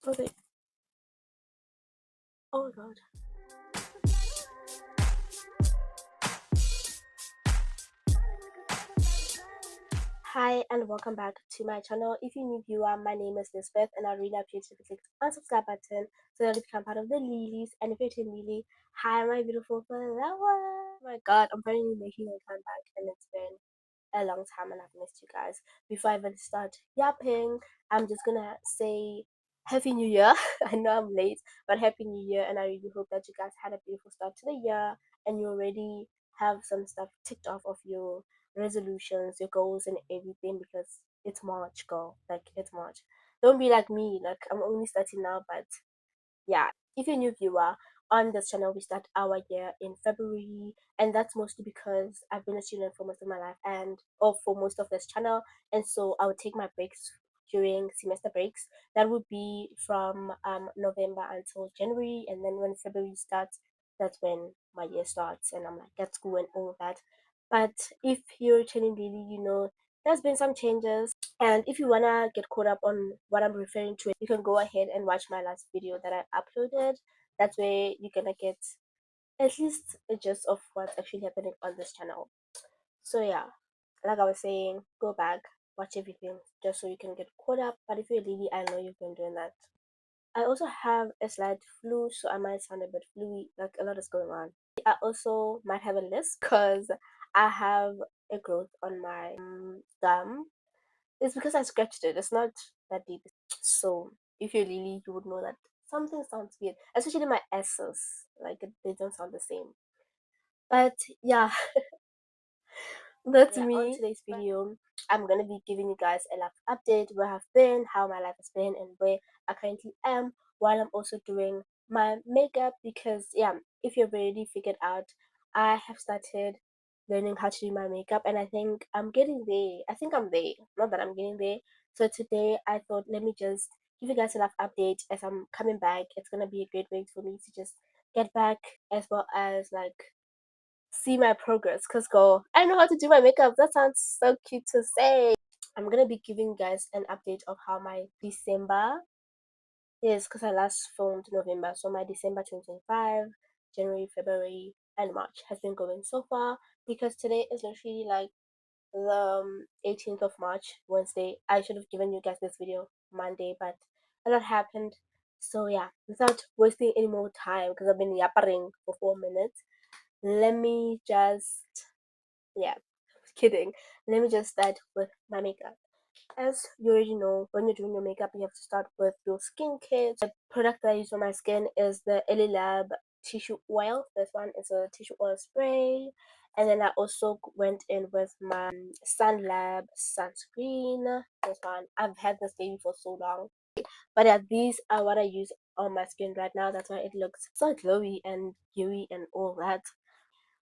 Oh, oh my god. Hi and welcome back to my channel. If you're new viewer, my name is Lisbeth and I really appreciate you click on subscribe button so that you become part of the Lilies. And if you're Team Lily, hi my beautiful flower. Oh my god, I'm finally making a comeback and it's been a long time and I've missed you guys. Before I even start yapping, I'm just gonna say Happy New Year. I know I'm late, but Happy New Year, and I really hope that you guys had a beautiful start to the year and you already have some stuff ticked off of your resolutions, your goals, and everything because it's March, girl. Like, it's March. Don't be like me, like, I'm only starting now, but yeah, if you're a new viewer, on this channel we start our year in February, and that's mostly because I've been a student for most of my life and or for most of this channel, and so I would take my breaks during semester breaks. That would be from November until January, and then when February starts, that's when my year starts and I'm like at school and all that. But if you're tuning really, you know there's been some changes, and if you wanna get caught up on what I'm referring to, you can go ahead and watch my last video that I uploaded. That's where you're gonna get at least a gist of what's actually happening on this channel. So yeah, like I was saying, go back, watch everything just so you can get caught up. But if you're a lady, I know you've been doing that. I also have a slight flu, so I might sound a bit fluey, like a lot is going on. I also might have a lisp because I have a growth on my gum. It's because I scratched it. It's not that deep. So if you're Lily, you would know that something sounds weird, especially my S's. Like they don't sound the same. But yeah, that's me. On today's video, I'm gonna be giving you guys a life update where I've been, how my life has been, and where I currently am, while I'm also doing my makeup. Because yeah, if you've already figured out, I have started learning how to do my makeup, and I think I'm getting there. I think I'm there. Not that I'm getting there. So today, I thought let me just give you guys a life update as I'm coming back. It's gonna be a great way for me to just get back, as well as like see my progress. Cause girl, I know how to do my makeup. That sounds so cute to say. I'm gonna be giving you guys an update of how my December is, because I last filmed November. So my December 2025, January, February, and March has been going so far. Because today is literally like the 18th of March, Wednesday. I should have given you guys this video Monday, but a lot happened. So yeah, without wasting any more time, because I've been yappering for 4 minutes, let me just, yeah, kidding. Let me just start with my makeup. As you already know, when you're doing your makeup, you have to start with your skincare. The product that I use on my skin is the Lab tissue oil. This one is a tissue oil spray. And then I also went in with my Sun Lab sunscreen. This one, I've had this baby for so long. But yeah, these are what I use on my skin right now. That's why it looks so glowy and dewy and all that.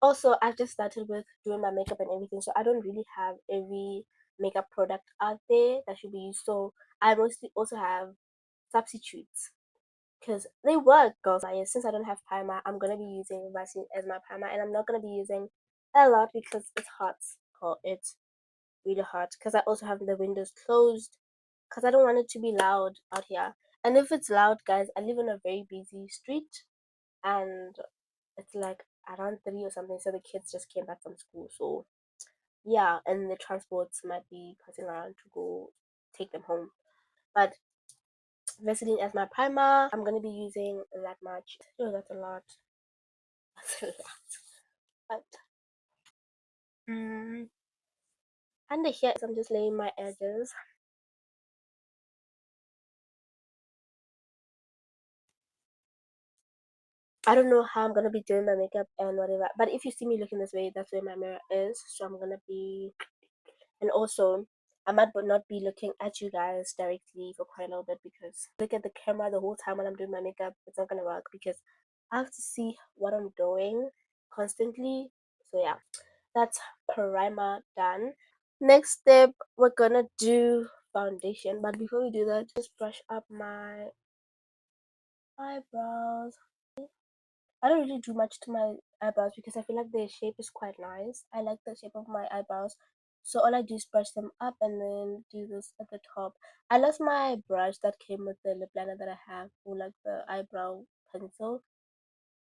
Also, I've just started with doing my makeup and everything, so I don't really have every makeup product out there that should be used. So I mostly also have substitutes because they work, girls. Since I don't have primer, I'm gonna be using Vaseline as my primer, and I'm not gonna be using a lot because it's hot. Girl, it's really hot. Because I also have the windows closed because I don't want it to be loud out here. And if it's loud, guys, I live on a very busy street, and it's like around 3 or something, so the kids just came back from school. So yeah, and the transports might be passing around to go take them home. But Vaseline as my primer, I'm gonna be using that much. Oh, that's a lot. That's a lot. But under here, I'm just laying my edges. I don't know how I'm gonna be doing my makeup and whatever. But if you see me looking this way, that's where my mirror is. So I'm gonna be, and also I might not be looking at you guys directly for quite a little bit because look at the camera the whole time when I'm doing my makeup, it's not gonna work because I have to see what I'm doing constantly. So yeah, that's primer done. Next step, we're gonna do foundation. But before we do that, just brush up my eyebrows. I don't really do much to my eyebrows because I feel like their shape is quite nice. I like the shape of my eyebrows. So all I do is brush them up and then do this at the top. I lost my brush that came with the lip liner that I have, or like the eyebrow pencil.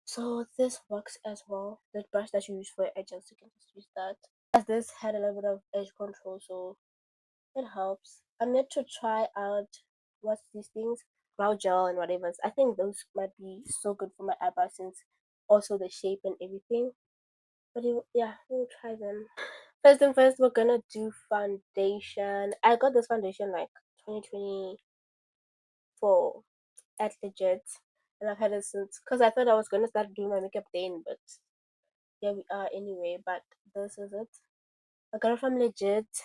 So this works as well. The brush that you use for edges, you can just use that. As this had a little bit of edge control, so it helps. I'm yet to try out what's these things, brow gel and whatever. I think those might be so good for my eyebrows since also the shape and everything. But yeah, we'll try them. First and first, we're gonna do foundation. I got this foundation like 2024 at Legit, and I've had it since. Cause I thought I was gonna start doing my makeup then, but here we are anyway. But this is it. I got it from Legit,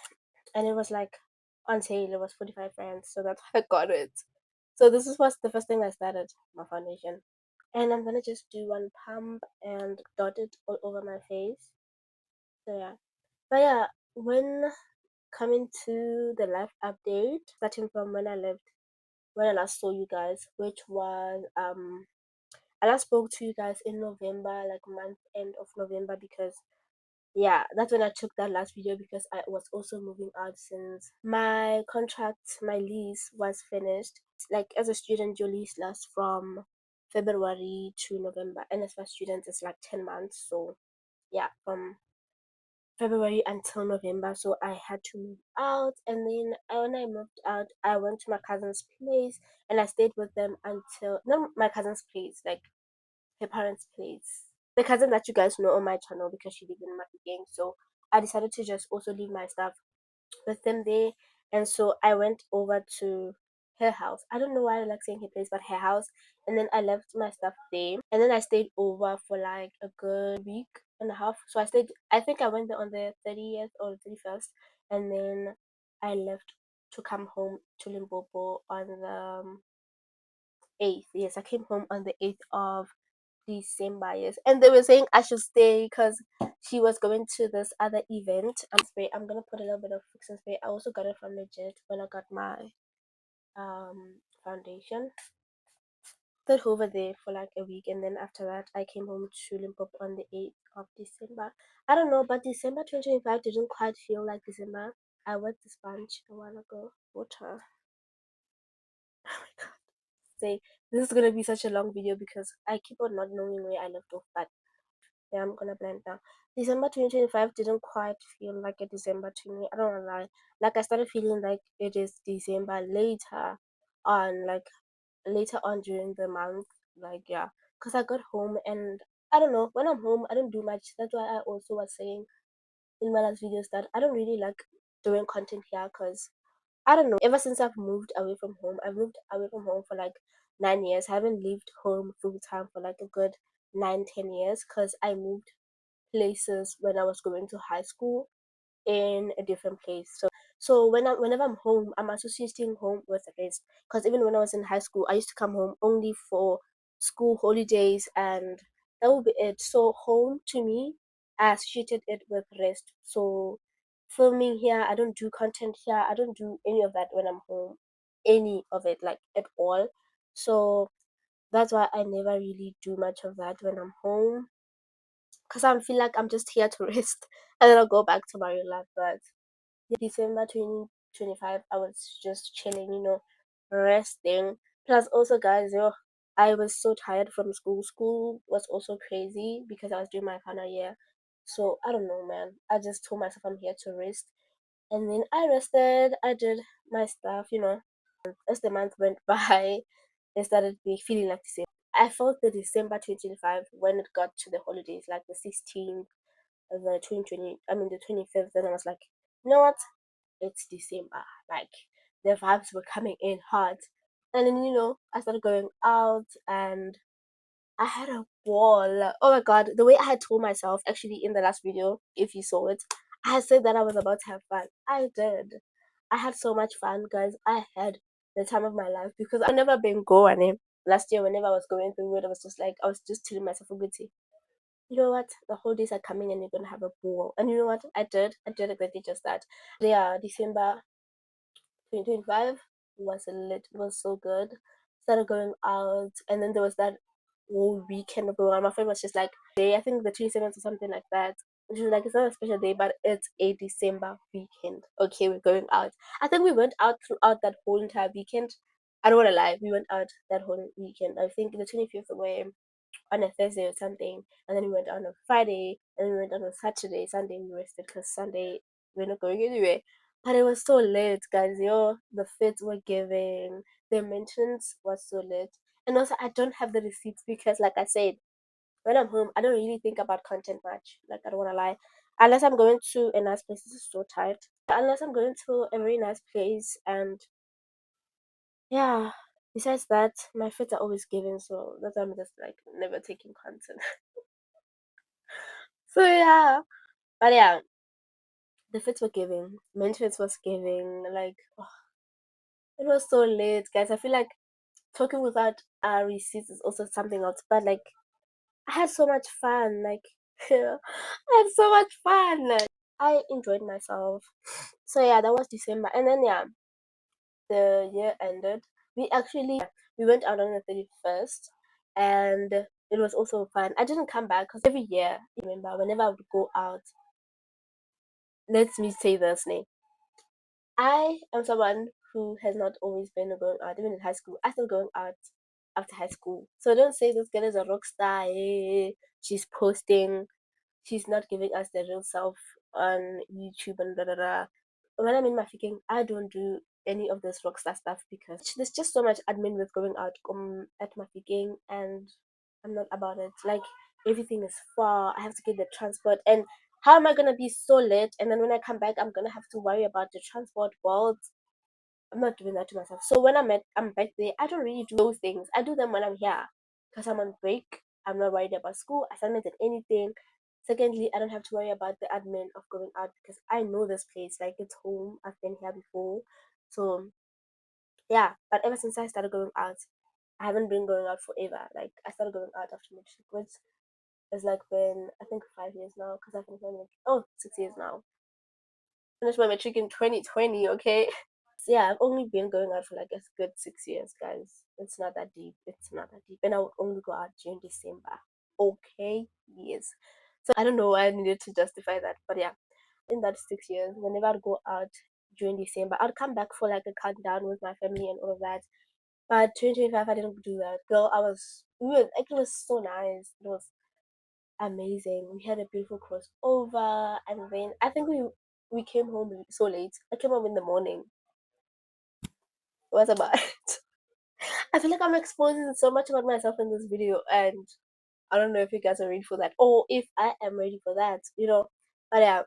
and it was like on sale. It was 45 rands, so that's how I got it. So this is what's the first thing I started, my foundation. And I'm gonna just do one pump and dot it all over my face. So yeah. But yeah, when coming to the life update, starting from when I last saw you guys, which was I last spoke to you guys in November, like month end of November, because yeah, that's when I took that last video because I was also moving out since my contract, my lease was finished. Like as a student, your lease lasts from February to November, and as for students, it's like 10 months. So yeah, from February until November. So I had to move out, and then when I moved out, I went to my cousin's place and I stayed with them until not my cousin's place, like her parents' place. The cousin that you guys know on my channel because she lives in my gang. So I decided to just also leave my stuff with them there. And so I went over to her house. I don't know why I like saying her place, but her house. And then I left my stuff there. And then I stayed over for like a good week and a half. So I stayed, I think I went there on the 30th or 31st. And then I left to come home to Limpopo on the 8th. Yes, I came home on the 8th of December. Yes, and they were saying I should stay because she was going to this other event. I'm gonna put a little bit of fixing spray. I also got it from Legit when I got my foundation. Stayed over there for like a week, and then after that, I came home to Limpopo on the 8th of December. I don't know, but December 2025 didn't quite feel like December. I wet the sponge a while ago. Water. Oh my god. Say this is gonna be such a long video because I keep on not knowing where I left off, but yeah, I'm gonna blend now. December 2025 didn't quite feel like a December to me. I don't wanna lie. Like I started feeling like it is December later on during the month. Like yeah, cause I got home and I don't know. When I'm home, I don't do much. That's why I also was saying in my last videos that I don't really like doing content here, cause I don't know. Ever since I've moved away from home, I've moved away from home for like 9 years. I haven't lived home full time for like a good 9, 10 years because I moved places when I was going to high school in a different place. So whenever I'm home, I'm associating home with rest. Because even when I was in high school, I used to come home only for school holidays, and that would be it. So home to me, I associated it with rest. So filming here, I don't do content here. I don't do any of that when I'm home, any of it like at all. So that's why I never really do much of that when I'm home because I feel like I'm just here to rest and then I'll go back to my real life. But December 2025, I was just chilling, resting. Plus, also, guys, I was so tired from school. School was also crazy because I was doing my final year. So, I don't know, man. I just told myself I'm here to rest. And then I rested, I did my stuff. As the month went by, it started feeling like December. I felt the December 2025 when it got to the holidays, like the 16th, the 2020, I mean the 25th, and I was like, you know what? It's December. Like the vibes were coming in hard. And then, I started going out and I had a ball. Oh my god, the way I had told myself actually in the last video, if you saw it, I had said that I was about to have fun. I did. I had so much fun, guys. I had the time of my life because I've never been going. Last year, whenever I was going through it, I was just like, I was just telling myself a good tea. You know what? The holidays are coming and you're gonna have a ball. And you know what? I did. I did exactly just that. Yeah, December 2025 was lit. It was so good. Started going out, and then there was that whole weekend of going. My friend was just like, day, I think the 27th or something like that. She was like, it's not a special day, but it's a December weekend. Okay, we're going out. I think we went out throughout that whole entire weekend. I don't want to lie, we went out that whole weekend. I think the 25th we were on a Thursday or something, and then we went on a Friday, and then we went on a Saturday. Sunday we rested because Sunday we're not going anywhere. But it was so late, guys. Yo, the fits were giving, the maintenance was so late, and also I don't have the receipts because, like I said, when I'm home, I don't really think about content much. Like I don't wanna lie, unless I'm going to a nice place. This is so tight. Unless I'm going to a very nice place, and yeah. Besides that, my fits are always giving, so that's why I'm just like never taking content. So yeah, but yeah, the fits were giving, mentions was giving. Like it was so late, guys. I feel like talking without receipts is also something else. But like I had so much fun. Like I had so much fun. Like, I enjoyed myself. So yeah, that was December, and then yeah, the year ended. We went out on the 31st, and it was also fun. I didn't come back because every year, I remember, whenever I would go out, let me say this name. I am someone who has not always been going out, even in high school. I still going out after high school. So don't say this girl is a rock star. She's posting. She's not giving us the real self on YouTube and da da da. When I'm in my thinking, I don't do any of this rockstar stuff because there's just so much admin with going out at my thinking, and I'm not about it. Like everything is far. I have to get the transport, and how am I gonna be so late? And then when I come back, I'm gonna have to worry about the transport. Well, I'm not doing that to myself. So when I'm back there, I don't really do those things. I do them when I'm here because I'm on break. I'm not worried about school, assignments, and anything. Secondly, I don't have to worry about the admin of going out because I know this place. Like it's home. I've been here before. So yeah, but ever since I started going out, I haven't been going out forever. Like I started going out after matric, which is like been I think 5 years now because I finished my matric. Oh, 6 years now. Finished my matric in 2020. Okay. So yeah, I've only been going out for like a good 6 years, guys. It's not that deep. It's not that deep. And I would only go out during December. Okay, yes. So I don't know why I needed to justify that, but yeah, in that 6 years, whenever I'd go out during December, I'd come back for like a countdown with my family and all of that. But 2025, I didn't do that. Girl, it was so nice. It was amazing. We had a beautiful crossover, and then I think we came home so late. I came home in the morning. What about it? I feel like I'm exposing so much about myself in this video, and I don't know if you guys are ready for that, or if I am ready for that, you know. But yeah,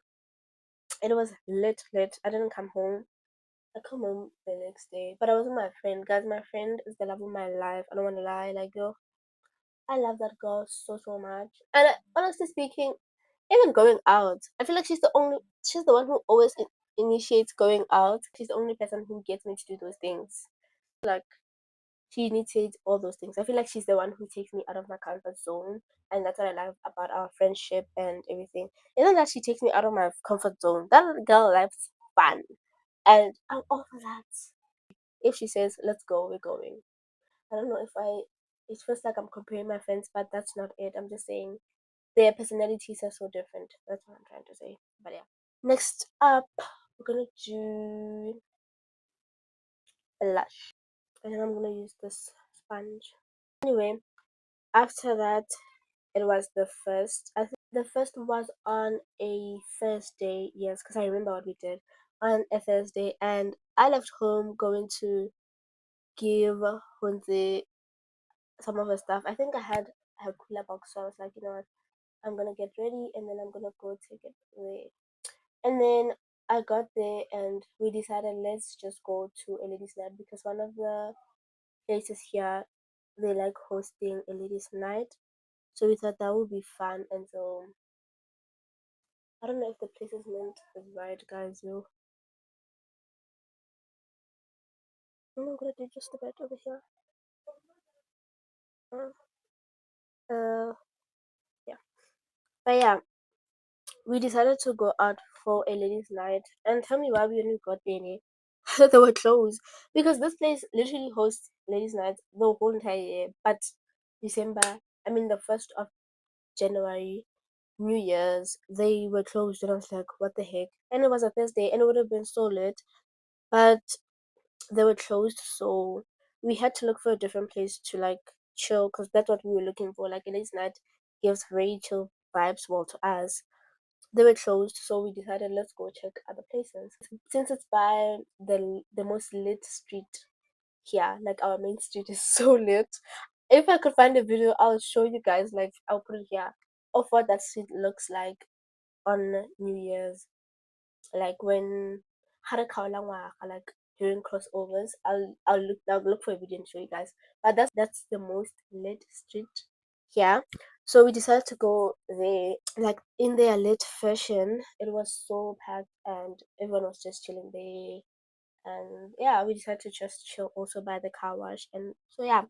it was lit. I didn't come home. I come home the next day, but I was with my friend. Guys, my friend is the love of my life. I don't want to lie. Like, yo, I love that girl so much. And honestly speaking, even going out, I feel like she's the one who always initiates going out. She's the only person who gets me to do those things. Like she initiates all those things. I feel like she's the one who takes me out of my comfort zone, and that's what I love about our friendship and everything. Isn't that she takes me out of my comfort zone? That girl likes fun, and I'm all for that. If she says let's go, we're going. I don't know if I. It feels like I'm comparing my friends, but that's not it. I'm just saying their personalities are so different. That's what I'm trying to say. But yeah. Next up, we're gonna do blush, and then I'm gonna use this sponge. Anyway, after that, it was the first. I think the first was on a Thursday. Yes, because I remember what we did on a Thursday, and I left home going to give Hunze some of her stuff. I think I had her cooler box, so I was like, you know what, I'm gonna get ready, and then I'm gonna go take it away. And then I got there, and we decided let's just go to a ladies' night because one of the places here they like hosting a ladies' night. So we thought that would be fun, and so I don't know if the placement is right, guys. Yo, I'm gonna do just a bit over here. Uh, uh, yeah, but yeah, we decided to go out for a ladies' night, and tell me why we only got there. They were closed because this place literally hosts ladies' nights the whole entire year. But December, I mean the 1st of January, New Year's, they were closed, and I was like, what the heck? And it was a Thursday, and it would have been so lit, but they were closed, so we had to look for a different place to like chill, because that's what we were looking for. Like, a ladies' night gives very chill vibes, well, to us. They were closed, so we decided let's go check other places. Since it's by the most lit street here, like our main street is so lit. If I could find a video, I'll show you guys. Like, I'll put it here of what that street looks like on New Year's, like when Harakao like during crossovers. I'll look for a video and show you guys. But that's the most lit street here. So we decided to go there. Like, in their lit fashion, it was so packed and everyone was just chilling there. And yeah, we decided to just chill also by the car wash. And so yeah,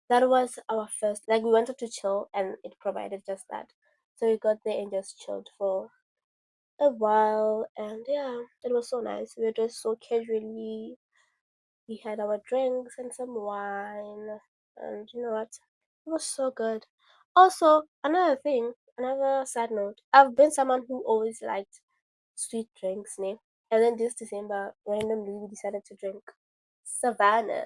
that was our first, like, we wanted to chill and it provided just that. So we got there and just chilled for a while, and yeah, it was so nice. We were just so casually. We had our drinks and some wine, and you know what? It was so good. Also, another thing, another side note, I've been someone who always liked sweet drinks, ne? And then this December, randomly, we decided to drink Savannah.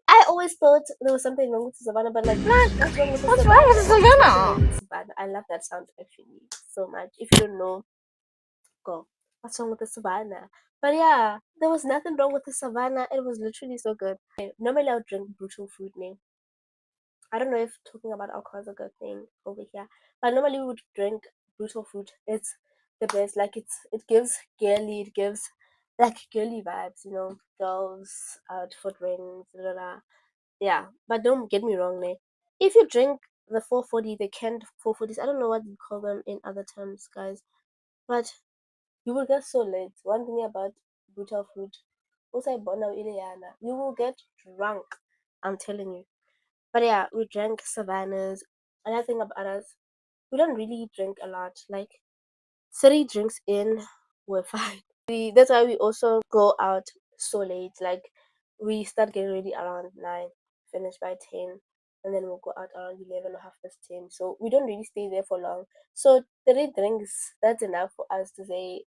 I always thought there was something wrong with the Savannah, but like, what's wrong with the What's wrong with Savannah? There's nothing wrong Savannah? with the Savannah. I love that sound actually so much. If you don't know, go. What's wrong with the Savannah? But yeah, there was nothing wrong with the Savannah. It was literally so good. Normally, I would drink brutal fruit name. I don't know if talking about alcohol is a good thing over here, but normally we would drink brutal fruit. It's the best. Like, it gives girly, it gives like girly vibes. Girls out for drinks, da, da, da. Yeah, but don't get me wrong, ne? If you drink the 440, the canned 440s, I don't know what you call them in other terms, guys, but you will get so late. One thing about brutal fruit, also Bona Ileana, you will get drunk. I'm telling you. But yeah, we drank Savannah's. Another thing about us, we don't really drink a lot. Like, 3 drinks in, we're fine. That's why we also go out so late. Like, we start getting ready around 9, finish by 10, and then we'll go out around 11 or half past 10. So we don't really stay there for long. So 3 drinks, that's enough for us to say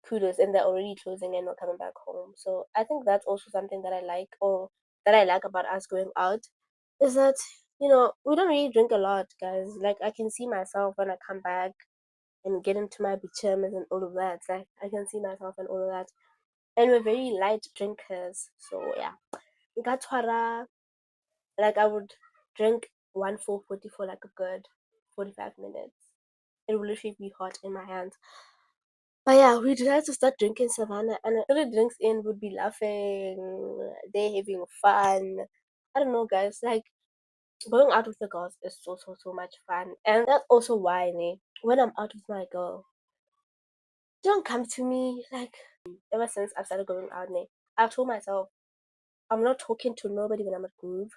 kudos, and they're already closing and not coming back home. So I think that's also something that I like, or that I like about us going out, is that we don't really drink a lot, guys. Like, I can see myself when I come back and get into my pajamas and all of that. Like, I can see myself and all of that. And we're very light drinkers, so yeah. Gatwara, like, I would drink 1 440 for like a good 45 minutes. It will literally be hot in my hands. But yeah, we decided to start drinking Savannah, and 3 drinks in, would be laughing, they having fun. I don't know, guys. Like, going out with the girls is so so so much fun, and that's also why, when I'm out with my girl, don't come to me like. Ever since I started going out, I've told myself I'm not talking to nobody when I'm at Groove.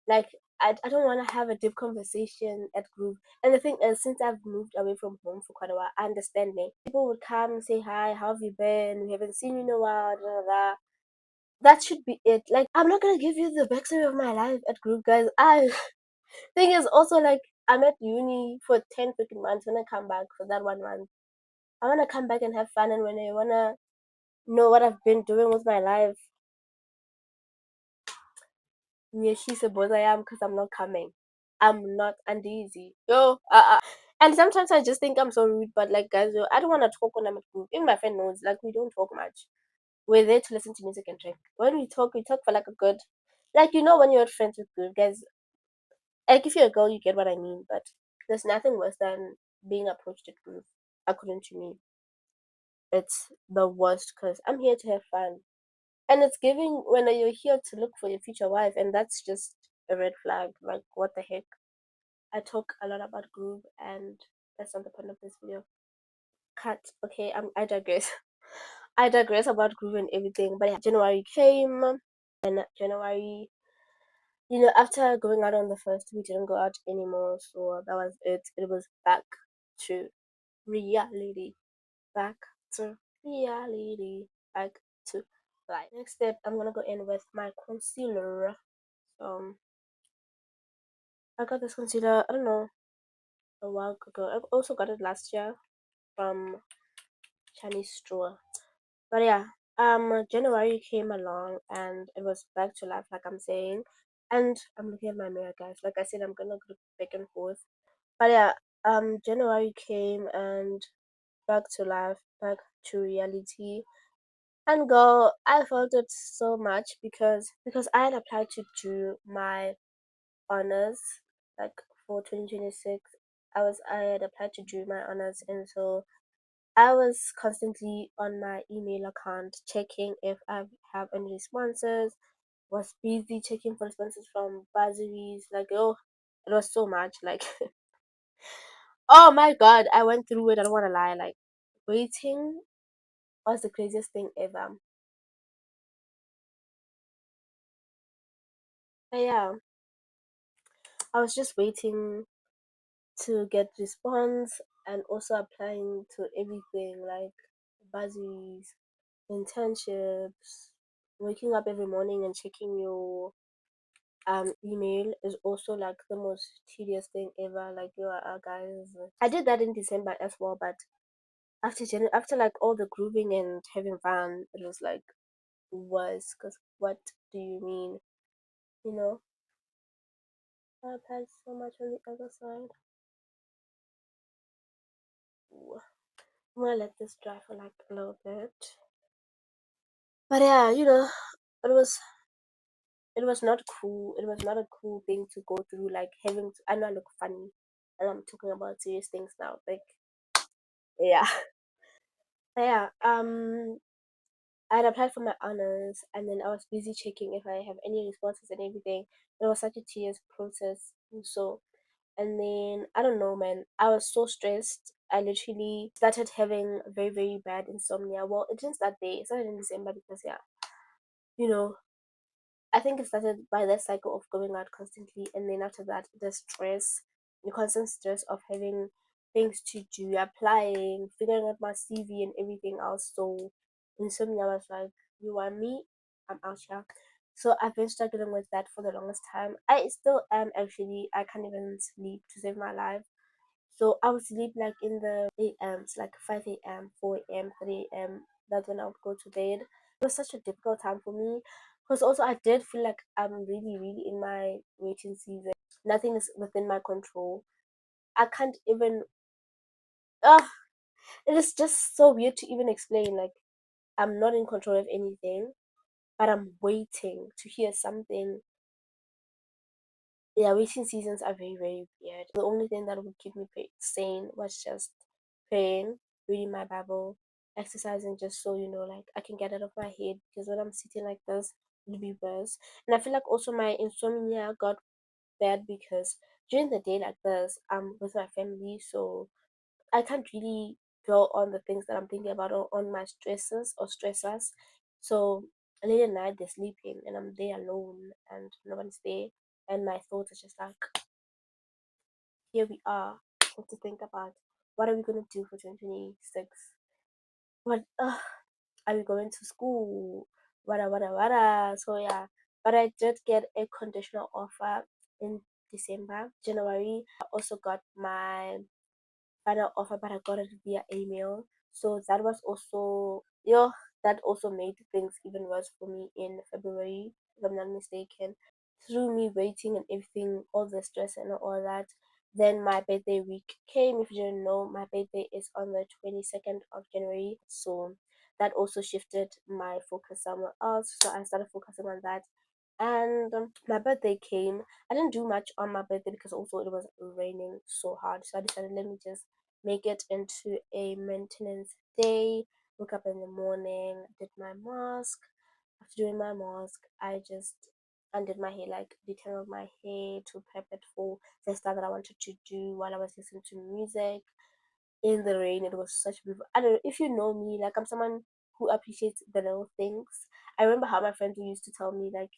Like, I don't want to have a deep conversation at Groove. And the thing is, since I've moved away from home for quite a while, I understand me. People would come and say hi, how have you been? We haven't seen you in a while, da, da, da. That should be it. Like, I'm not gonna give you the backstory of my life at Groove, guys. I thing is also, like, I'm at uni for 10 freaking months. When I come back for that 1 month, I wanna come back and have fun, and when I wanna know what I've been doing with my life, Nyeshise both I am, because I'm not coming. I'm not uneasy. Yo, and sometimes I just think I'm so rude, but like, guys, yo, I don't want to talk when I'm at group. Even my friend knows, like, we don't talk much. We're there to listen to music and drink. When we talk for like a good, like, when you're friends with group, guys, like, if you're a girl, you get what I mean, but there's nothing worse than being approached at group, according to me. It's the worst, because I'm here to have fun. And it's giving when you're here to look for your future wife, and that's just a red flag. Like, what the heck? I talk a lot about groove, and that's not the point of this video. Cut. Okay, I digress. I digress about groove and everything. But yeah, January came, and January, after going out on the first, we didn't go out anymore. So that was it. It was back to reality. Back to reality. Back to life. Next step, I'm gonna go in with my concealer. I got this concealer. I don't know. a while ago. I also got it last year from Chinese store. But yeah, January came along and it was back to life, like I'm saying. And I'm looking at my mirror, guys. Like I said, I'm gonna go back and forth. But yeah, January came and back to life, back to reality. And girl, I felt it so much because I had applied to do my honors like for 2026. I had applied to do my honors, and so I was constantly on my email account checking if I have any responses. Was busy checking for responses from bursaries. Like, oh, it was so much. Like, oh my god, I went through it. I don't want to lie. Like, waiting was the craziest thing ever. But yeah, I was just waiting to get response and also applying to everything like bursaries, internships, waking up every morning and checking your email is also like the most tedious thing ever. Like you are guys. I did that in December as well, but after like all the grooving and having fun, it was like worse. Cause what do you mean? You know, I've had so much on the other side. Ooh. I'm gonna let this dry for like a little bit. But yeah, it was not cool. It was not a cool thing to go through. Like having to, I know I look funny, and I'm talking about serious things now. Like yeah, but yeah. I had applied for my honors, and then I was busy checking if I have any responses and everything. It was such a tedious process. So, and then I don't know, man. I was so stressed. I literally started having very, very bad insomnia. Well, it didn't start there. It started in December because yeah, you know, I think it started by that cycle of going out constantly, and then after that, the stress, the constant stress of having things to do, applying, figuring out my CV and everything else. So, insomnia was like, you want me? I'm out here. So, I've been struggling with that for the longest time. I still am actually. I can't even sleep to save my life. So I would sleep like in the a.m.s, like 5 a.m., 4 a.m., 3 a.m. That's when I would go to bed. It was such a difficult time for me because also I did feel like I'm really, really in my waiting season. Nothing is within my control. I can't even. Uh, it is just so weird to even explain. Like I'm not in control of anything, but I'm waiting to hear something. Yeah, waiting seasons are very, very weird. The only thing that would keep me sane was just praying, reading my Bible, exercising, just so like I can get out of my head. Because when I'm sitting like this, it'll be worse. And I feel like also my insomnia got bad because during the day like this, I'm with my family, so I can't really dwell on the things that I'm thinking about or on my stresses or stressors. So late at night they're sleeping and I'm there alone and no one's there and my thoughts are just like, here we are, what to think about. What are we gonna do for 2026? What are we going to school? Wada. So yeah. But I did get a conditional offer in December. January I also got my final offer, but I got it via email. So that was also, that also made things even worse for me in February, if I'm not mistaken. Through me waiting and everything, all the stress and all that. Then my birthday week came. If you didn't know, my birthday is on the 22nd of January. So that also shifted my focus somewhere else. So I started focusing on that. And my birthday came. I didn't do much on my birthday because also it was raining so hard. So I decided let me just make it into a maintenance day. Woke up in the morning, did my mask. After doing my mask, I just undid my hair, like detailed my hair to prep it for the stuff that I wanted to do while I was listening to music in the rain. It was such beautiful. I don't know if you know me, like I'm someone who appreciates the little things. I remember how my friends used to tell me like,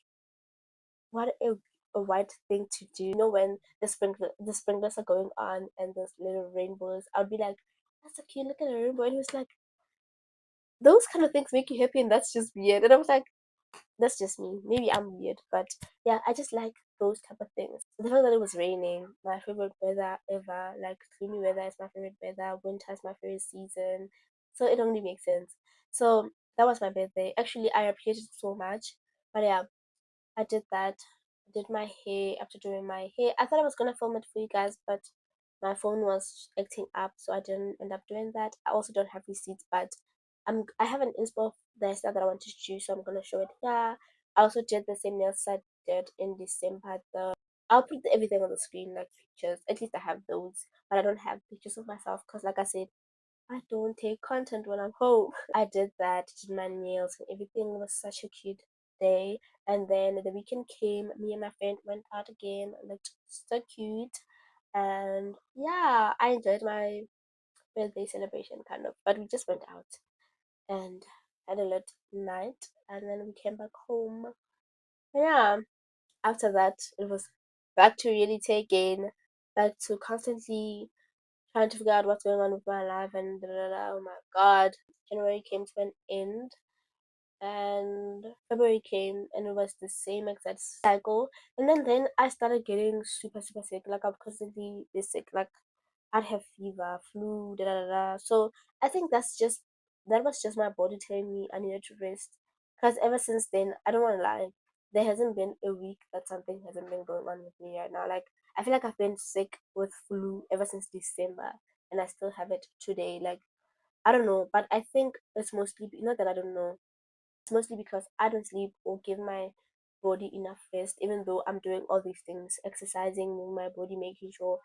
what a white thing to do. When the sprinklers are going on and those little rainbows, I'll be like, that's so cute, look at the rainbow. And he was like, those kind of things make you happy and that's just weird. And I was like, That's just me. Maybe I'm weird, but yeah, I just like those type of things. The fact that it was raining, my favorite weather ever. Like gloomy weather is my favorite weather. Winter is my favorite season. So it only makes sense. So that was my birthday. Actually, I appreciated it so much. But yeah, I did that. I did my hair. After doing my hair, I thought I was gonna film it for you guys, but my phone was acting up, so I didn't end up doing that. I also don't have receipts, but I have an inspo of the hairstyle that I want to choose, so I'm gonna show it here. I also did the same nails I did in December. I'll put everything on the screen, like pictures. At least I have those, but I don't have pictures of myself because, like I said, I don't take content when I'm home. I did that, did my nails and everything. It was such a cute day. And then the weekend came, me and my friend went out again, looked so cute. And yeah, I enjoyed my birthday celebration kind of. But we just went out and had a late night and then we came back home. Yeah, after that it was back to reality again, back to constantly trying to figure out what's going on with my life and da, da, da. Oh my god. January came to an end and February came and it was the same exact cycle. And then I started getting super sick. Like I'm constantly this sick. Like I'd have fever, flu, da da da. Da. So I think that was just my body telling me I needed to rest. Cause ever since then, I don't want to lie, there hasn't been a week that something hasn't been going on with me right now. Like I feel like I've been sick with flu ever since December, and I still have it today. Like I don't know, but I think it's mostly not that I don't know. It's mostly because I don't sleep or give my body enough rest, even though I'm doing all these things, exercising, moving my body, making sure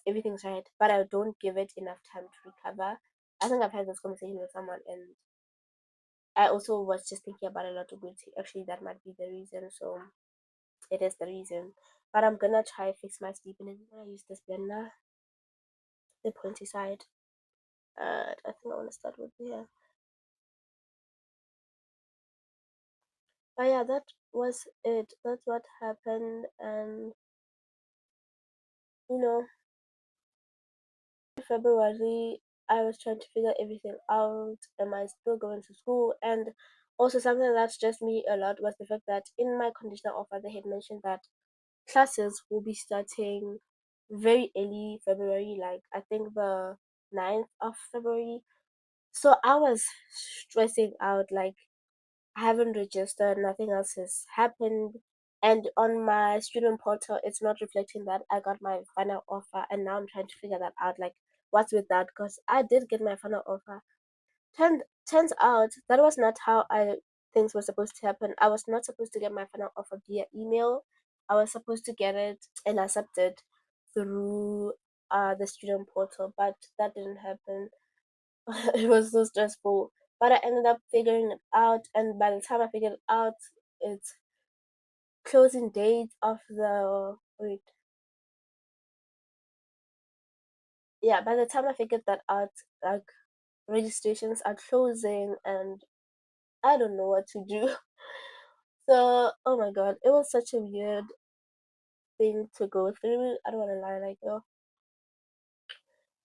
everything's right, but I don't give it enough time to recover. I think I've had this conversation with someone, and I also was just thinking about a lot of good. Actually, that might be the reason. So it is the reason. But I'm gonna try fix my sleeping, and I'm gonna use this blender, the pointy side. I think I want to start with here. But yeah, that was it. That's what happened, and you know, in February I was trying to figure everything out. Am I still going to school? And also something that stressed me a lot was the fact that in my conditional offer they had mentioned that classes will be starting very early February, like I think the 9th of February. So I was stressing out, like I haven't registered, nothing else has happened. And on my student portal, it's not reflecting that I got my final offer. And now I'm trying to figure that out, like what's with that? Because I did get my final offer. Turns out that was not how I things were supposed to happen. I was not supposed to get my final offer via email. I was supposed to get it and accept it through the student portal, but that didn't happen. It was so stressful. But I ended up figuring it out, and by the time I figured it out, it's closing date of the wait. Yeah, by the time I figured that out, like registrations are closing, and I don't know what to do. So, oh my god, it was such a weird thing to go through. I don't want to lie, like,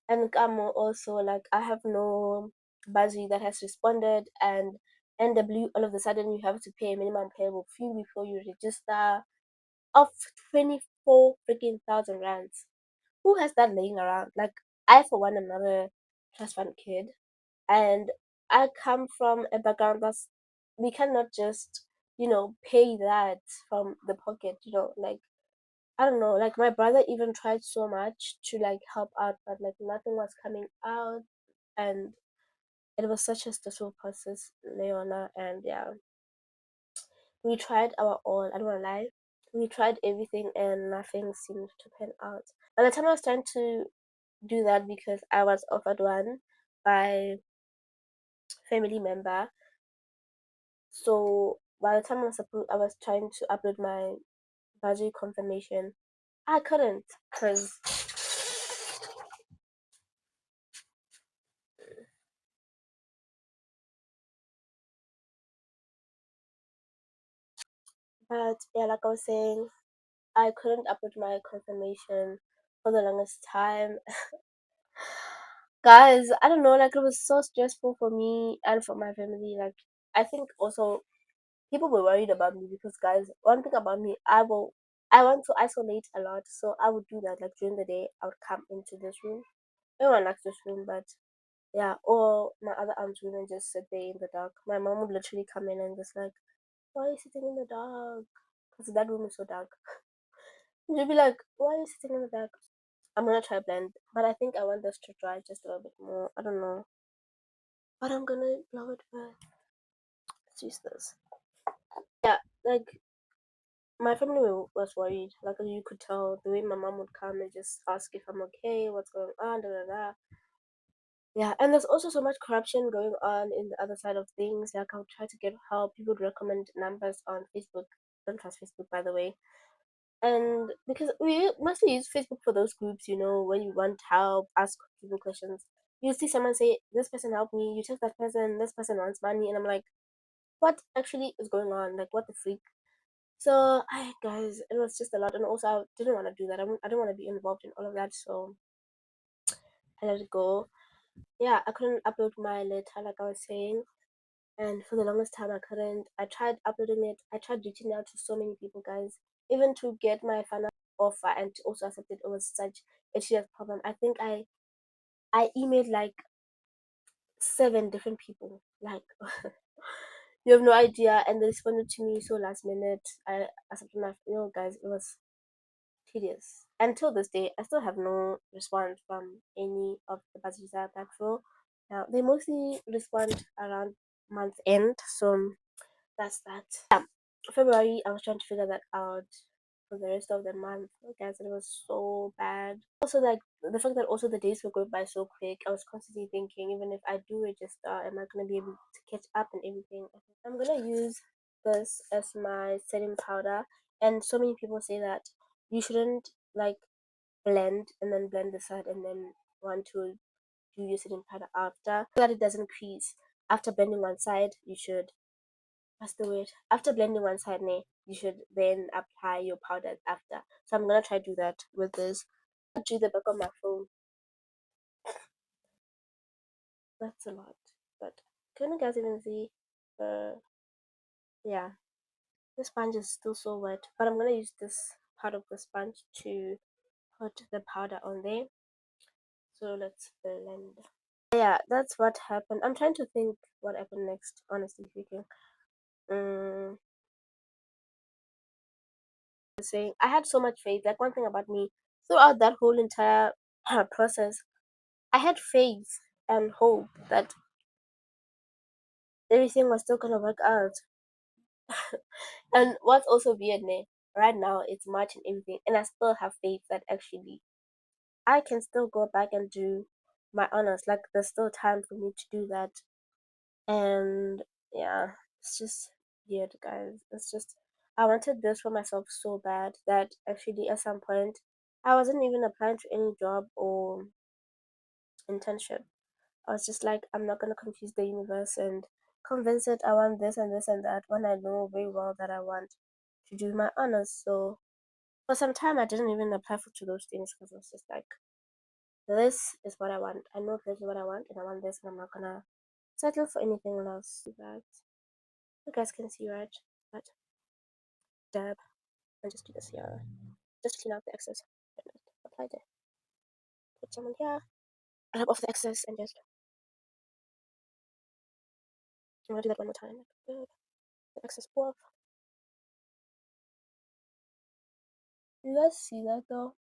and Kamo also, like, I have no budgie that has responded, and NW, all of a sudden, you have to pay a minimum payable fee before you register of 24 freaking thousand rands. Who has that laying around? Like, I, for one, am not a trust fund kid, and I come from a background that's we cannot just, pay that from the pocket, like I don't know, like my brother even tried so much to like help out, but like nothing was coming out, and it was such a stressful process, Leona. And yeah, we tried our all. I don't wanna lie, we tried everything, and nothing seemed to pan out. By the time I was trying to do that, because I was offered one by family member, so by the time I was trying to upload my budget confirmation, I couldn't, because but yeah, like I was saying, I couldn't upload my confirmation for the longest time. Guys, I don't know, like it was so stressful for me and for my family. Like I think also people were worried about me because, guys, one thing about me, I want to isolate a lot, so I would do that. Like during the day, I would come into this room. Everyone likes this room, but yeah, or my other aunt's room and just sit there in the dark. My mom would literally come in and just like, why are you sitting in the dark? Because that room is so dark. She'd be like, why are you sitting in the dark? I'm gonna try blend, but I think I want this to dry just a little bit more. I don't know, but I'm gonna blow it with. Let's use this. Yeah, like my family was worried. Like you could tell the way my mom would come and just ask if I'm okay, what's going on, da da da. Yeah, and there's also so much corruption going on in the other side of things. Like I'll try to get help. People would recommend numbers on Facebook. Don't trust Facebook, by the way. And because we mostly use Facebook for those groups, when you want help, ask people questions. You see someone say, "This person helped me." You text that person. This person wants money, and I'm like, "What actually is going on? Like, what the freak?" So, I guys, it was just a lot, and also I didn't want to do that. I don't want to be involved in all of that, so I let it go. Yeah, I couldn't upload my letter like I was saying, and for the longest time I couldn't. I tried uploading it. I tried reaching out to so many people, guys, even to get my final offer and to also accept it. It was such a serious problem. I think I emailed like 7 different people, like. You have no idea, and they responded to me so last minute. I accepted my, guys, it was tedious. Until this day, I still have no response from any of the buzzers I applied for. Now, they mostly respond around month end, so that's that. Yeah, February, I was trying to figure that out for the rest of the month. Guys, it was so bad. Also, like the fact that also the days were going by so quick, I was constantly thinking, even if I do register, am I gonna be able to catch up and everything? I'm gonna use this as my setting powder, and so many people say that you shouldn't like blend and then blend the side and then want to do your setting powder after, so that it doesn't crease. After blending one side, you should, what's the word? After blending one side, you should then apply your powder after. So I'm gonna try to do that with this. I'll do the back of my phone. That's a lot, but can you guys even see? Yeah, the sponge is still so wet, but I'm gonna use this part of the sponge to put the powder on there. So let's blend. Yeah, that's what happened. I'm trying to think what happened next, honestly speaking. Um, saying I had so much faith. Like one thing about me, throughout that whole entire process, I had faith and hope that everything was still gonna work out. And what's also weird, right now it's March and everything, and I still have faith that actually I can still go back and do my honors. Like there's still time for me to do that. And yeah, it's just weird, guys. It's just I wanted this for myself so bad that actually at some point I wasn't even applying to any job or internship. I was just like, I'm not gonna confuse the universe and convince it I want this and this and that when I know very well that I want to do my honors. So for some time I didn't even apply for to those things because I was just like, this is what I want. I know this is what I want and I want this and I'm not gonna settle for anything else. That you guys can see, right? But dab and just do this here. Just clean out the excess. Apply there. Put some on here. Rub off the excess and just I'm gonna do that one more time. Good. The excess pour off. You guys see that though?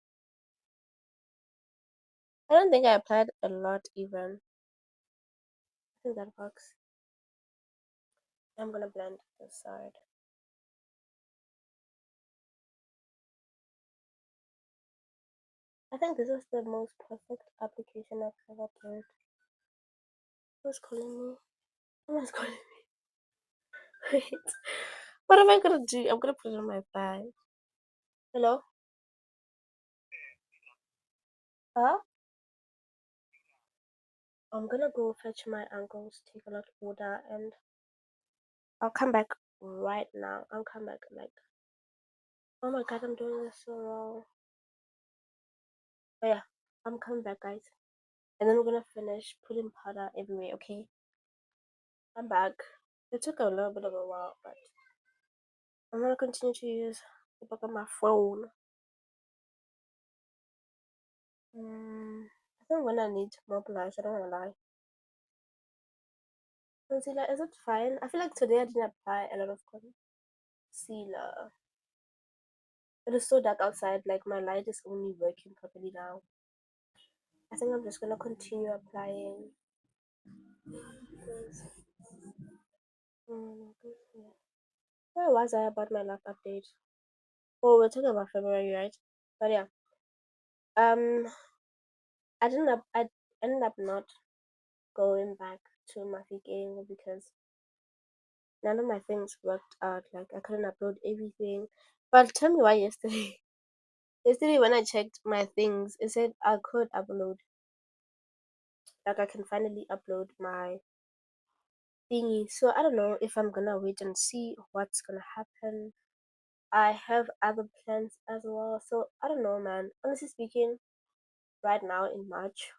I don't think I applied a lot even. I think that works. I'm gonna blend this side. I think this is the most perfect application I've ever did. Who's calling me? Someone's calling me. Wait. What am I gonna do? I'm gonna put it on my bag. Hello? Huh? I'm gonna go fetch my uncle's take a lot order and I'll come back right now. I'll come back like, oh my god, I'm doing this so wrong. But yeah, I'm coming back, guys. And then we're gonna finish putting powder everywhere, okay? I'm back. It took a little bit of a while, but I'm gonna continue to use the book on my phone. I think when I need more blush, I don't wanna lie. Concealer, is it fine? I feel like today I didn't apply a lot of concealer. It is so dark outside, like my light is only working properly now. I think I'm just gonna continue applying. This. Yeah. Where was I about my last update? Oh, we're talking about February, right? But yeah, um, I ended up not going back to my game because none of my things worked out. Like I couldn't upload everything. But tell me why yesterday. Yesterday when I checked my things, it said I could upload. Like I can finally upload my thingy. So I don't know if I'm gonna wait and see what's gonna happen. I have other plans as well. So I don't know, man. Honestly speaking, right now in March,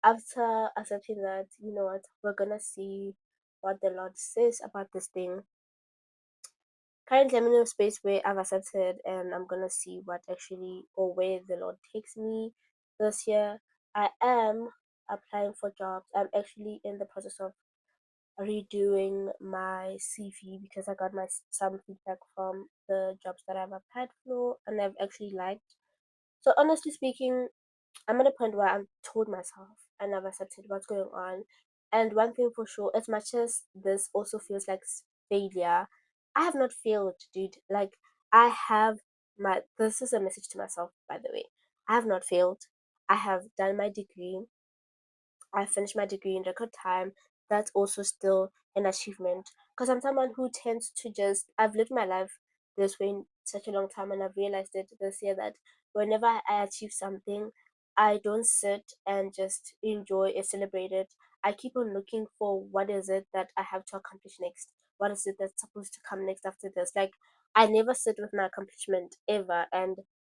after accepting that, you know what, we're gonna see what the Lord says about this thing. Currently, I'm in a space where I've accepted and I'm gonna see what actually or where the Lord takes me this year. I am applying for jobs. I'm actually in the process of redoing my CV because I got some feedback from the jobs that I've applied for and I've actually liked. So honestly speaking, I'm at a point where I've told myself and I've accepted what's going on. And one thing for sure, as much as this also feels like failure, I have not failed, dude. Like I have this is a message to myself, by the way. I have not failed. I have done my degree. I finished my degree in record time. That's also still an achievement because I'm someone who tends to just, I've lived my life this way in such a long time, and I've realized it this year that whenever I achieve something, I don't sit and just enjoy it, celebrate it. I keep on looking for what is it that I have to accomplish next. What is it that's supposed to come next after this? Like I never sit with my accomplishment ever, and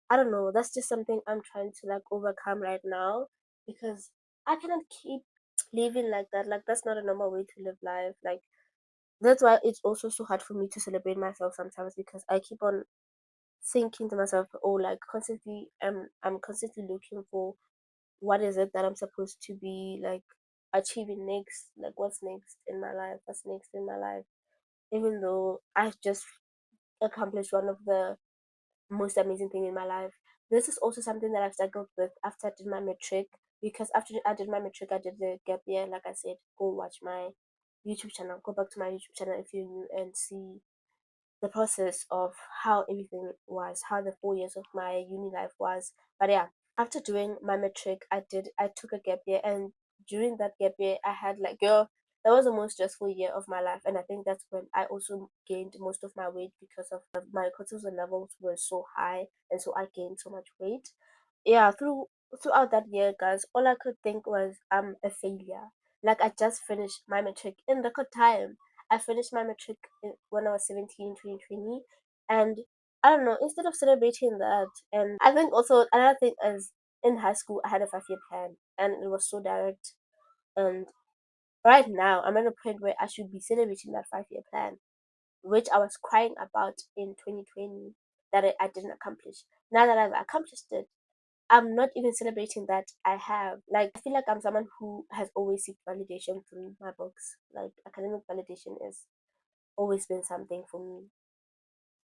I don't know. That's just something I'm trying to like overcome right now because I cannot keep living like that. Like that's not a normal way to live life. Like that's why it's also so hard for me to celebrate myself sometimes because I keep on thinking to myself, oh, like constantly, I'm constantly looking for what is it that I'm supposed to be like achieving next. Like what's next in my life? What's next in my life? Even though I've just accomplished one of the most amazing thing in my life. This is also something that I've struggled with after I did my matric because after I did my matric, I did the gap year. Like I said, go watch my YouTube channel, go back to my YouTube channel if you're new and see the process of how everything was, how the 4 years of my uni life was. But yeah, after doing my matric, I took a gap year, and during that gap year, I had like girl, that was the most stressful year of my life, and I think that's when I also gained most of my weight because of my cortisol levels were so high, and so I gained so much weight. Yeah, throughout that year, guys, all I could think was I'm a failure. Like I just finished my matric in record time. I finished my matric when I was 17, 2020, and I don't know, instead of celebrating that, and I think also another thing is in high school I had a 5 year plan and it was so direct, and right now I'm at a point where I should be celebrating that 5 year plan, which I was crying about in 2020 that I didn't accomplish. Now that I've accomplished it, I'm not even celebrating that I have. Like, I feel like I'm someone who has always seeked validation through my books. Like, academic validation has always been something for me.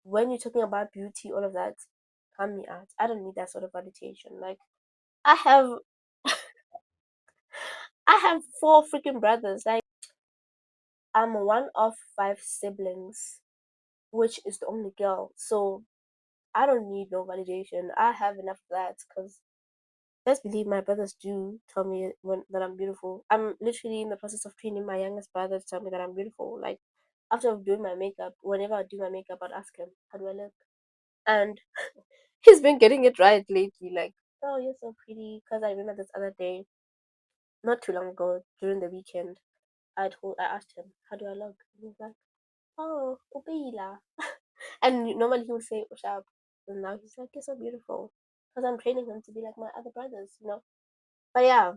When you're talking about beauty, all of that, count me out. I don't need that sort of validation. Like, I have, I have four freaking brothers. Like, I'm one of five siblings, which is the only girl. So I don't need no validation. I have enough of that because best believe my brothers do tell me that I'm beautiful. I'm literally in the process of training my youngest brother to tell me that I'm beautiful. Like after doing my makeup, whenever I do my makeup, I'd ask him, "How do I look?" And he's been getting it right lately. Like, "Oh, you're so pretty." Because I remember this other day, not too long ago, during the weekend, I asked him, "How do I look?" And he was like, "Oh, Ubila." And normally he would say, "Ushab," and now he's like, "You're so beautiful." Because I'm training him to be like my other brothers, you know. But yeah,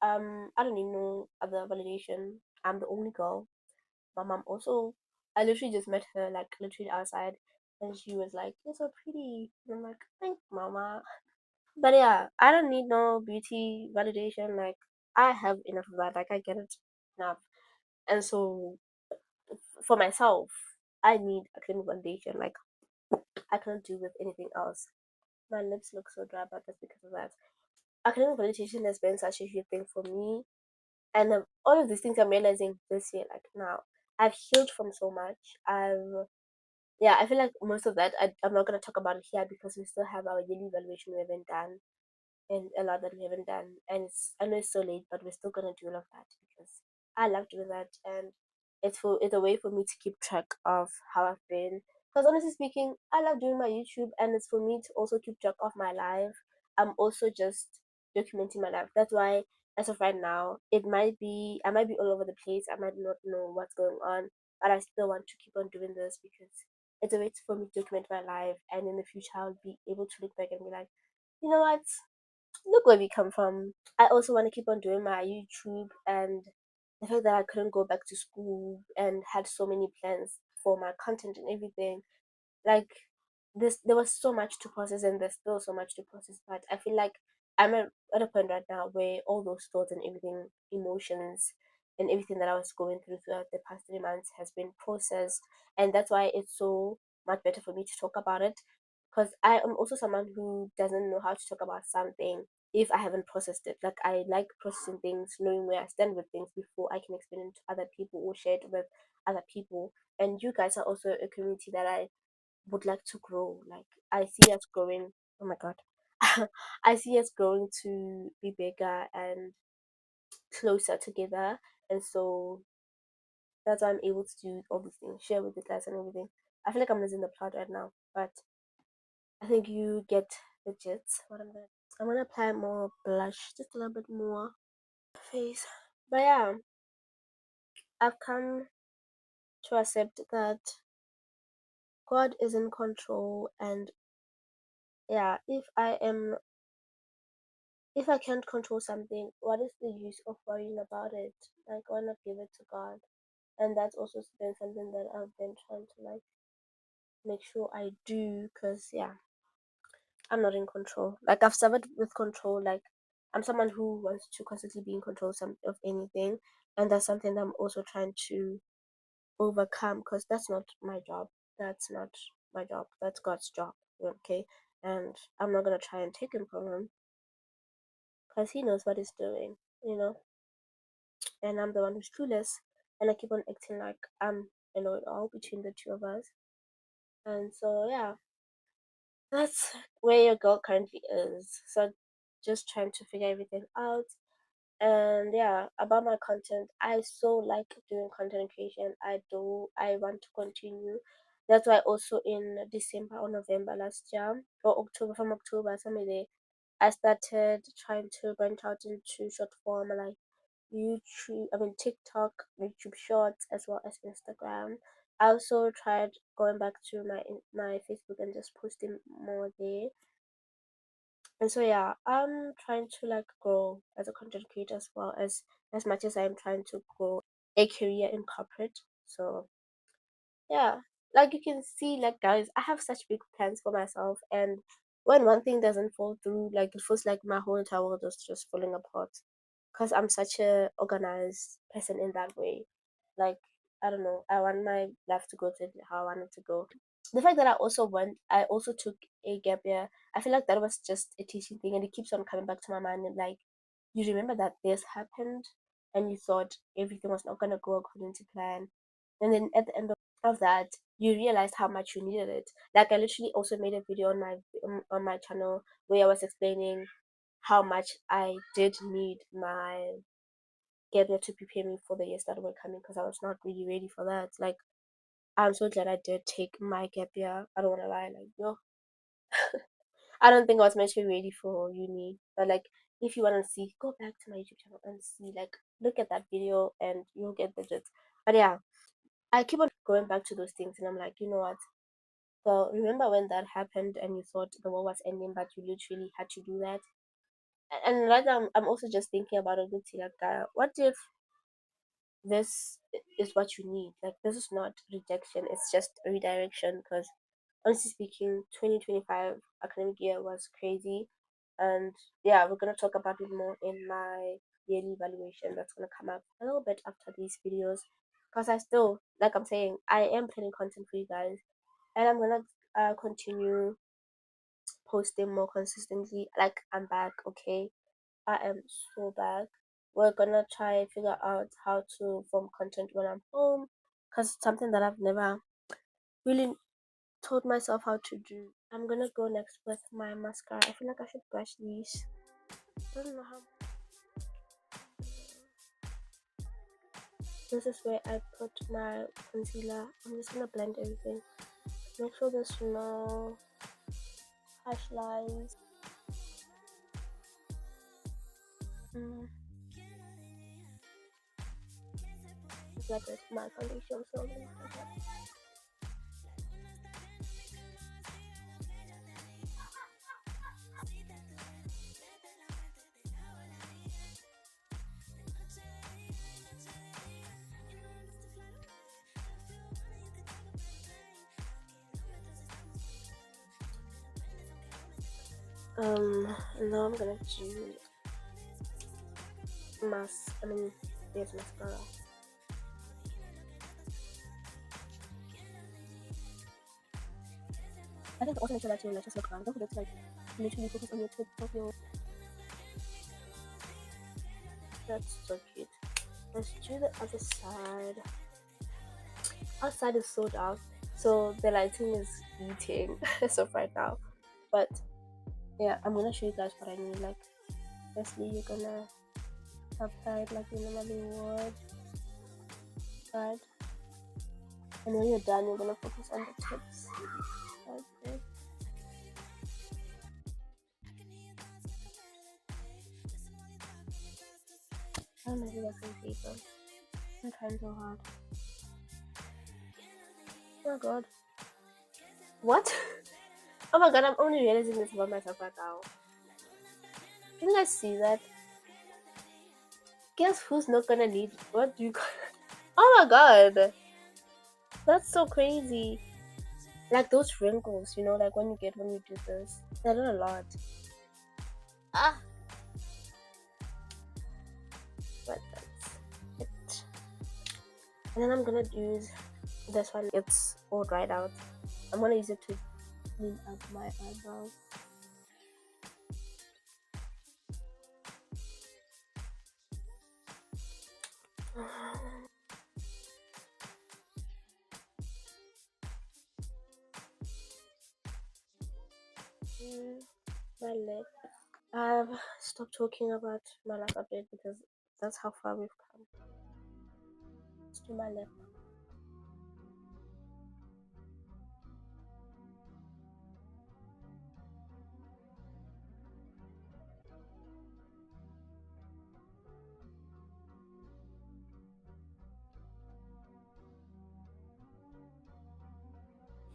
I don't need no other validation. I'm the only girl. my mom also, I literally just met her like literally outside, and she was like, "You're so pretty." And I'm like, "Thanks, mama." But yeah, I don't need no beauty validation. Like I have enough of that. Like I get it enough. And so for myself, I need academic validation. Like I can't do with anything else. My lips look so dry, but that's because of that. Academic validation has been such a huge thing for me, and all of these things I'm realizing this year. Like now, I've healed from so much. Yeah, I feel like most of that I'm not gonna talk about it here because we still have our yearly evaluation we haven't done, and a lot that we haven't done. And I know it's so late, but we're still gonna do all of that because I love doing that, and it's a way for me to keep track of how I've been. Because honestly speaking, I love doing my YouTube, and it's for me to also keep track of my life. I'm also just documenting my life. That's why, as of right now, I might be all over the place. I might not know what's going on, but I still want to keep on doing this because it's a way for me to document my life, and in the future I'll be able to look back and be like, you know what, look where we come from. I also want to keep on doing my YouTube, and the fact that I couldn't go back to school and had so many plans for my content and everything, like this, there was so much to process, and there's still so much to process. But I feel like at a point right now where all those thoughts and everything, emotions, and everything that I was going through throughout the past 3 months has been processed, and that's why it's so much better for me to talk about it. Because I am also someone who doesn't know how to talk about something if I haven't processed it. Like I like processing things, knowing where I stand with things before I can explain it to other people or share it with other people. And you guys are also a community that I would like to grow. Like I see us growing. Oh my god, I see us growing to be bigger and closer together. And so that's why I'm able to do all these things, share with you guys and everything. I feel like I'm losing the plot right now, but I think you get the gist. What I'm gonna apply more blush, just a little bit more face. But yeah, I've come to accept that God is in control, and yeah, if I can't control something, what is the use of worrying about it? Like, why not give it to God? And that's also been something that I've been trying to like make sure I do, cause yeah, I'm not in control. Like I've suffered with control. Like I'm someone who wants to constantly be in control of anything, and that's something that I'm also trying to overcome. Cause that's not my job. That's not my job. That's God's job. Okay, and I'm not gonna try and take him from him, cause he knows what he's doing. You know, and I'm the one who's clueless, and I keep on acting like I'm a know-it-all between the two of us. And so yeah, that's where your girl currently is. So just trying to figure everything out. And yeah, about my content, I so like doing content creation. I want to continue. That's why also in December or November last year, or October, from October somewhere, I started trying to branch out into short form, like TikTok, YouTube Shorts, as well as Instagram. I also tried going back to my Facebook and just posting more there. And so yeah, I'm trying to like grow as a content creator as much as I'm trying to grow a career in corporate. So yeah, like you can see, like guys, I have such big plans for myself, and when one thing doesn't fall through, like it feels like my whole entire world is just falling apart. Cause I'm such a organized person in that way. Like I don't know, I want my life to go to how I want it to go. The fact that I also took a gap year. I feel like that was just a teaching thing, and it keeps on coming back to my mind. And like, you remember that this happened, and you thought everything was not gonna go according to plan, and then at the end of that, you realized how much you needed it. Like, I literally also made a video on my channel where I was explaining how much I did need my gap year to prepare me for the years that were coming because I was not really ready for that. Like, I'm so glad I did take my gap year. I don't want to lie, like yo, I don't think I was meant to be ready for uni. But like, if you want to see, go back to my YouTube channel and see. Like, look at that video and you'll get the gist. But yeah, I keep on going back to those things, and I'm like, you know what? Well, remember when that happened and you thought the world was ending, but you literally had to do that. And right now, I'm also just thinking about a good thing. Like, what if? this is what you need. Like, this is not rejection, it's just redirection. Because honestly speaking, 2025 academic year was crazy. And yeah, we're gonna talk about it more in my yearly evaluation that's gonna come up a little bit after these videos. Because I still, like I'm saying, I am planning content for you guys, and I'm gonna continue posting more consistently. Like, I'm back, okay? I am so back. We're gonna try and figure out how to film content when I'm home, because it's something that I've never really told myself how to do. I'm gonna go next with my mascara. I feel like I should brush these. I don't know how. This is where I put my concealer. I'm just gonna blend everything. Make sure there's no harsh lines. Mm, like with my foundation, so I'm gonna put that. Now I'm gonna do there's mascara. I think also make sure that your lashes look round. Don't forget to like literally focus on your tip of your. That's so cute. Let's do the other side. Outside is so dark, so the lighting is eating as of right now. But yeah, I'm gonna show you guys what I mean. Like, firstly, you're gonna apply it like you normally would, right? And when you're done, you're gonna focus on the tips. Like this. I don't know if you guys can see it. I'm trying so hard. Oh my god. What? Oh my god, I'm only realizing this about myself right now. Can you guys see that? Guess who's not gonna need what do you call Oh my god. That's so crazy. Like those wrinkles, like when you get when you do this. They're not a lot. Ah, but that's it. And then I'm gonna use this one. It's all dried out. I'm gonna use it to clean up my eyebrows. My lip. I've stopped talking about my life update because that's how far we've come. Let's do my lip.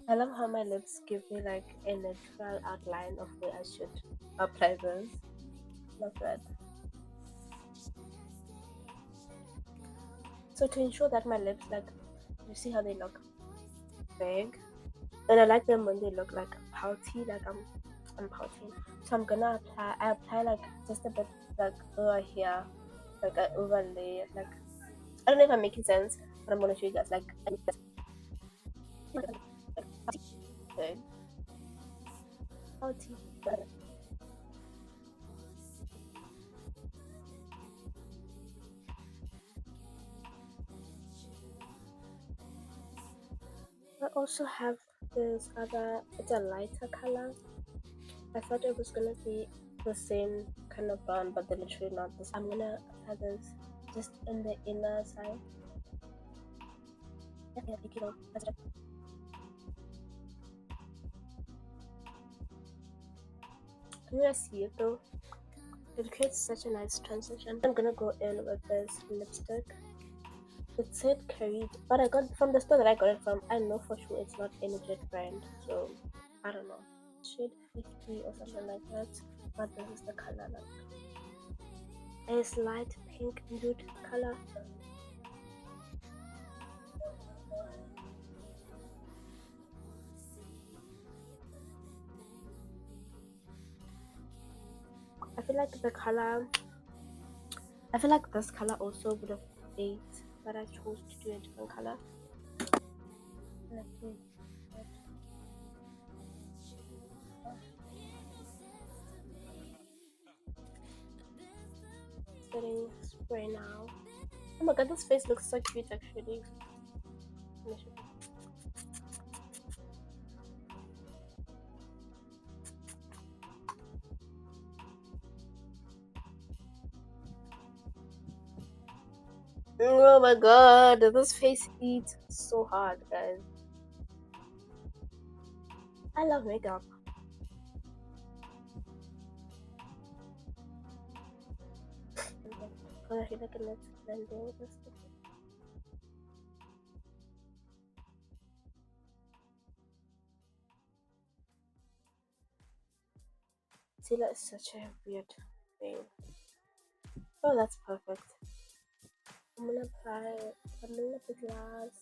I love how my lips give me like a natural outline of where I should apply this. Love that. So to ensure that my lips, like, you see how they look big, and I like them when they look like pouty, like I'm pouting. So I'm gonna apply like just a bit like over here, like I overlay it. Like, I don't know if I'm making sense, but I'm gonna show you guys like big pouty. I also have this other. It's a lighter color. I thought it was gonna be the same kind of brown, but they're literally not this. I'm gonna apply this just in the inner side. Yeah, you know, that's it. Can you guys see it though? It creates such a nice transition. I'm gonna go in with this lipstick. It said Carried, but I got from the store that I got it from. I know for sure it's not any jet brand, so I don't know. Shade 50 or something like that. But this is the color, like a light pink nude color. feel like the color, I feel like this color also would have stayed, but I chose to do a different color. Let me get setting spray now. Oh my god, this face looks so cute actually. Oh my god, this face eats so hard, guys. I love makeup. Because I feel like it's blending this. See, that's such a weird thing. Oh, that's perfect. I'm gonna apply a little bit glass.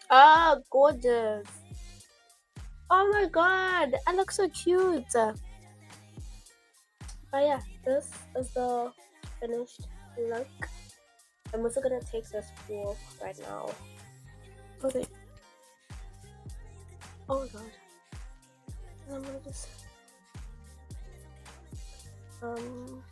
Ah, gorgeous. Oh my god, I look so cute. But yeah, this is the finished look. I'm also gonna take this off right now. Okay. Oh my god. And I'm gonna just um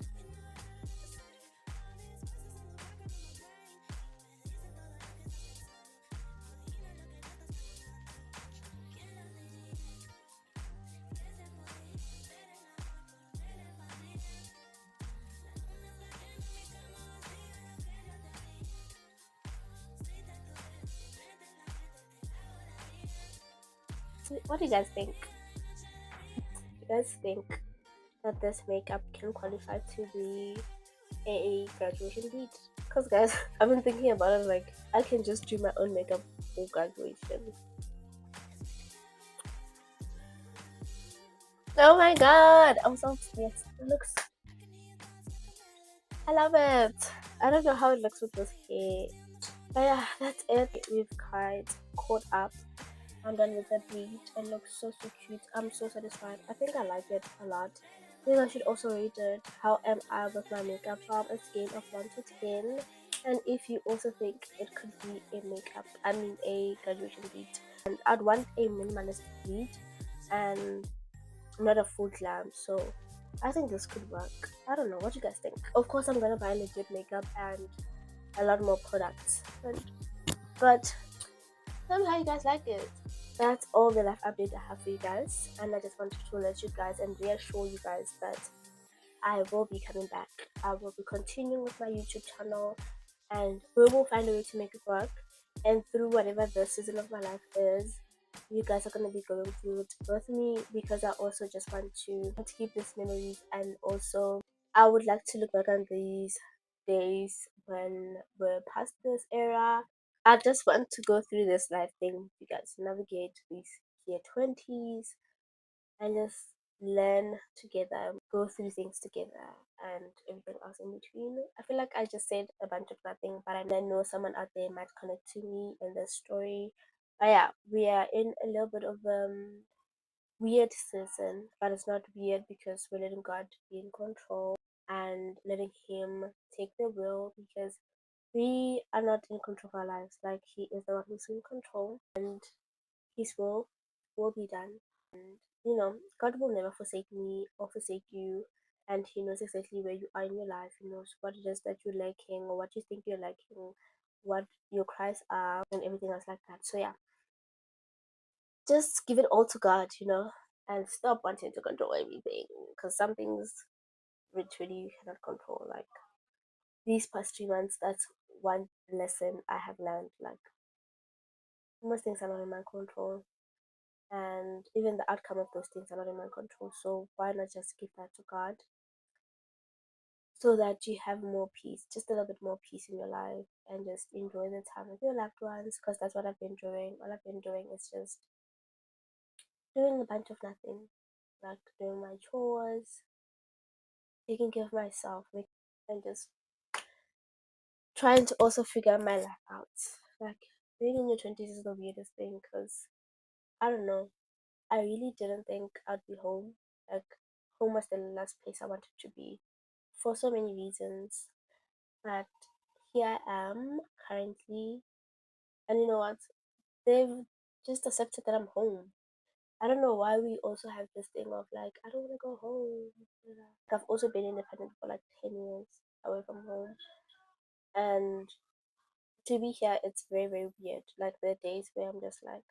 what do you guys think? Do you guys think that this makeup can qualify to be a graduation beat? Because guys, I've been thinking about it, like I can just do my own makeup for graduation. Oh my god, I'm so obsessed. It looks, I love it. I don't know how it looks with this hair. But yeah, that's it. We've quite caught up. I'm done with the beat. It looks so cute. I'm so satisfied. I think I like it a lot. I think I should also rate it. How am I with my makeup from a scale of 1 to 10? And if you also think it could be a graduation beat. And I'd want a minimalist beat and not a full glam. So I think this could work. I don't know. What do you guys think? Of course, I'm gonna buy legit makeup and a lot more products. But tell me how you guys like it. That's all the life update I have for you guys, and I just wanted to let you guys and reassure you guys that I will be coming back. I will be continuing with my YouTube channel, and we will find a way to make it work. And through whatever the season of my life is, you guys are gonna be going through it with me, because I also just want to keep these memories, and also I would like to look back on these days when we're past this era. I just want to go through this life thing, you guys, navigate these year 20s and just learn together, go through things together, and everything else in between. I feel like I just said a bunch of nothing, but I know someone out there might connect to me in this story. But yeah, we are in a little bit of weird season, but it's not weird because we're letting God be in control and letting Him take the wheel, because we are not in control of our lives. Like He is the one who's in control, and His will be done. And you know, God will never forsake me or forsake you, and He knows exactly where you are in your life. He knows what it is that you're lacking or what you think you're lacking, what your cries are, and everything else like that. So yeah, just give it all to God, and stop wanting to control everything, because some things literally you cannot control. Like these past 3 months, that's one lesson I have learned. Like most things are not in my control, and even the outcome of those things are not in my control. So why not just give that to God, so that you have more peace, just a little bit more peace in your life, and just enjoy the time with your loved ones, because that's what I've been doing. All I've been doing is just doing a bunch of nothing, like doing my chores, taking care of myself, and just trying to also figure my life out. Like being in your 20s is the weirdest thing because I don't know. I really didn't think I'd be home. Like home was the last place I wanted to be for so many reasons. But here I am currently, and you know what? They've just accepted that I'm home. I don't know why we also have this thing of like I don't want to go home. Like, I've also been independent for like 10 years away from home, and to be here, it's very very weird. Like there are days where I'm just like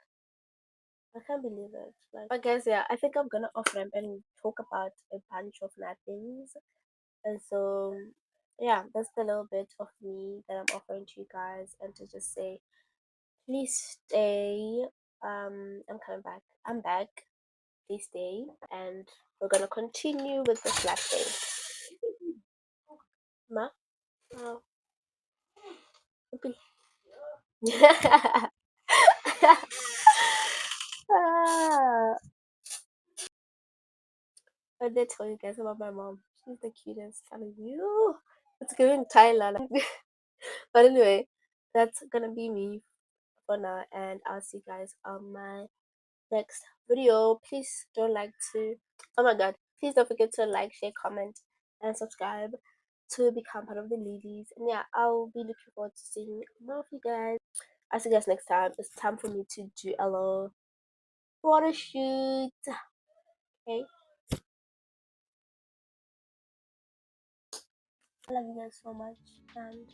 I can't believe it. Like, but guys, yeah, I think I'm gonna off ramp and talk about a bunch of mad things. And so, yeah, that's the little bit of me that I'm offering to you guys, and to just say, please stay. I'm coming back. I'm back. Please stay, and we're gonna continue with this last day. Ma, oh, okay. Ah, I did tell you guys about my mom. She's the cutest. Telling you, it's giving Tyler. But anyway, that's gonna be me for now, and I'll see you guys on my next video. Please don't like to, oh my god, please don't forget to like, share, comment, and subscribe to become part of the Lilies. And yeah, I'll be looking forward to seeing more of you guys. I'll see you guys next time. It's time for me to do a little photo shoot. Okay, I love you guys so much, and